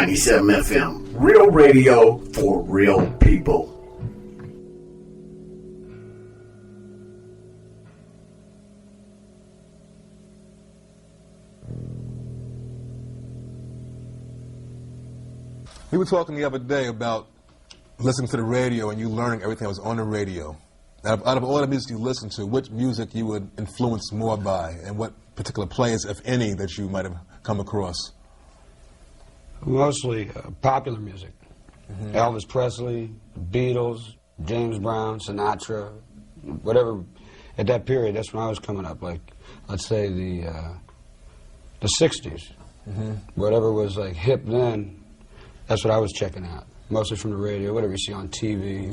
97 FM, real radio for real people. We were talking the other day about listening to the radio and you learning everything that was on the radio. Out of all the music you listen to, which music you would influence more by, and what particular players, if any, that you might have come across? Mostly popular music. Mm-hmm. Elvis Presley, Beatles, James Brown, Sinatra, whatever. At that period, that's when I was coming up. Like, let's say the 60s. Mm-hmm. Whatever was like hip then, that's what I was checking out. Mostly from the radio, whatever you see on TV,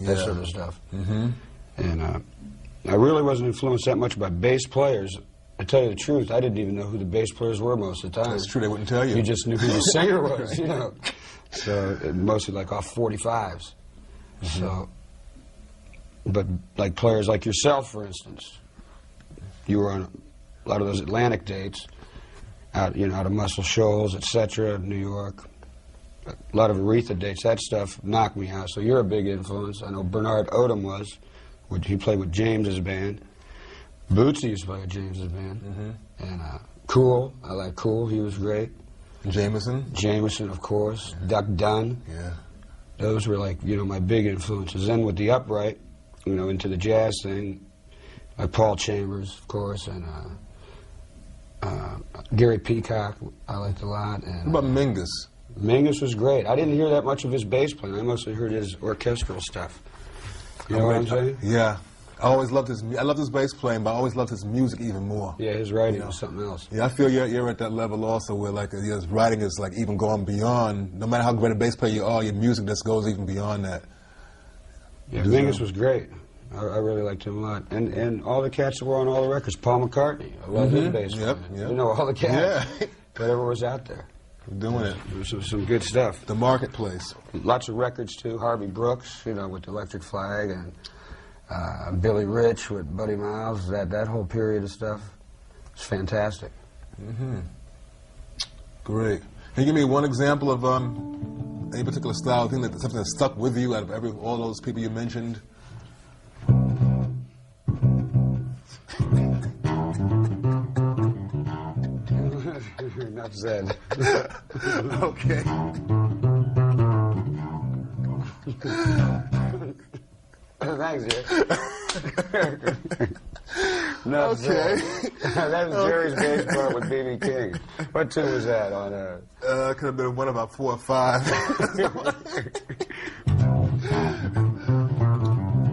that sort of stuff. Mm-hmm. And I really wasn't influenced that much by bass players. To tell you the truth, I didn't even know who the bass players were most of the time. That's true, they wouldn't tell you. You just knew who the singer was, Right. you know. So, mostly like off 45s. Mm-hmm. So, but like players like yourself, for instance, you were on a lot of those Atlantic dates, out of Muscle Shoals, etc., New York. a lot of Aretha dates. That stuff knocked me out. So you're a big influence. I know Bernard Odom was. He played with James's band. Bootsy used to play with James's band. And Cool. I like Cool. He was great. Jameson? Jameson, of course. Duck Dunn. Yeah. Those were like, you know, my big influences. Then with the Upright, you know, into the jazz thing, like Paul Chambers, of course, and Gary Peacock, I liked a lot. And, What about Mingus? Mingus was great. I didn't hear that much of his bass playing. I mostly heard his orchestral stuff. You know what I'm saying? Yeah. I always loved his. I loved his bass playing, but I always loved his music even more. Yeah, his writing was something else. Yeah, I feel you're at that level also, where like his writing is like even going beyond. No matter how great a bass player you are, your music just goes even beyond that. Yeah, Mingus was great. I really liked him a lot, and all the cats that were on all the records. Paul McCartney, I love his bass playing. You know, all the cats. Yeah. Whatever was out there. Doing it. There was some good stuff. The Marketplace. Lots of records too. Harvey Brooks, you know, with the Electric Flag, and Billy Rich with Buddy Miles. That whole period of stuff was fantastic. Great. Can you give me one example of any particular style thing something that stuck with you out of all those people you mentioned? Enough said. Okay. Thanks, Jerry. No, okay. That was Jerry's bass part with B.B. King. What tune was that on? Could have been one about 4 or 5. That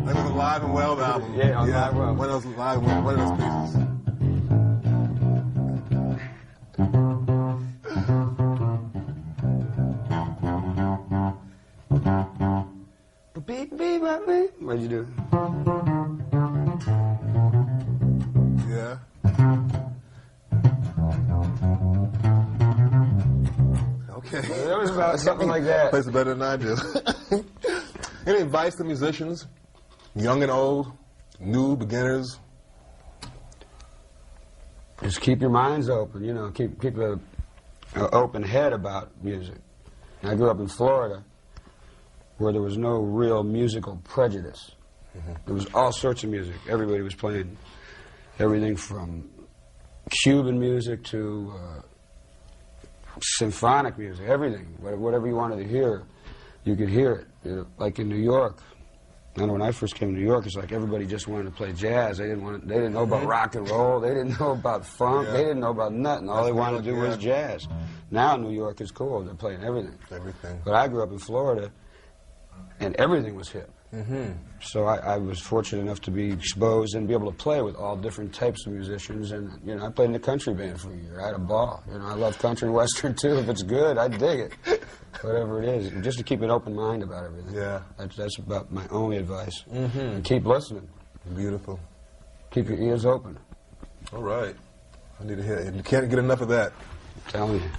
was a Live and Well album. Yeah, on Live and Well. One of those Live and Well, one of those pieces. What'd you do? Yeah. Okay. It was about something like that. Plays it better than I do. Any advice to musicians, young and old, new, beginners? Just keep your minds open, you know, keep an open head about music. I grew up in Florida, where there was no real musical prejudice. There was all sorts of music. Everybody was playing everything from Cuban music to symphonic music, everything. Whatever you wanted to hear, you could hear it. You know, like in New York, I know when I first came to New York, it's like everybody just wanted to play jazz. They didn't know about rock and roll. They didn't know about funk. They didn't know about nothing. All they wanted to do was jazz. Now New York is cool. They're playing everything. But I grew up in Florida, and everything was hip. So I was fortunate enough to be exposed and be able to play with all different types of musicians. And, you know, I played in a country band for a year. I had a ball. You know, I love country and western, too. If it's good, I dig it. Whatever it is. Just to keep an open mind about everything. Yeah. That's about my only advice. And keep listening. Beautiful. Keep your ears open. All right. I need to hear it. You can't get enough of that. I'm telling you.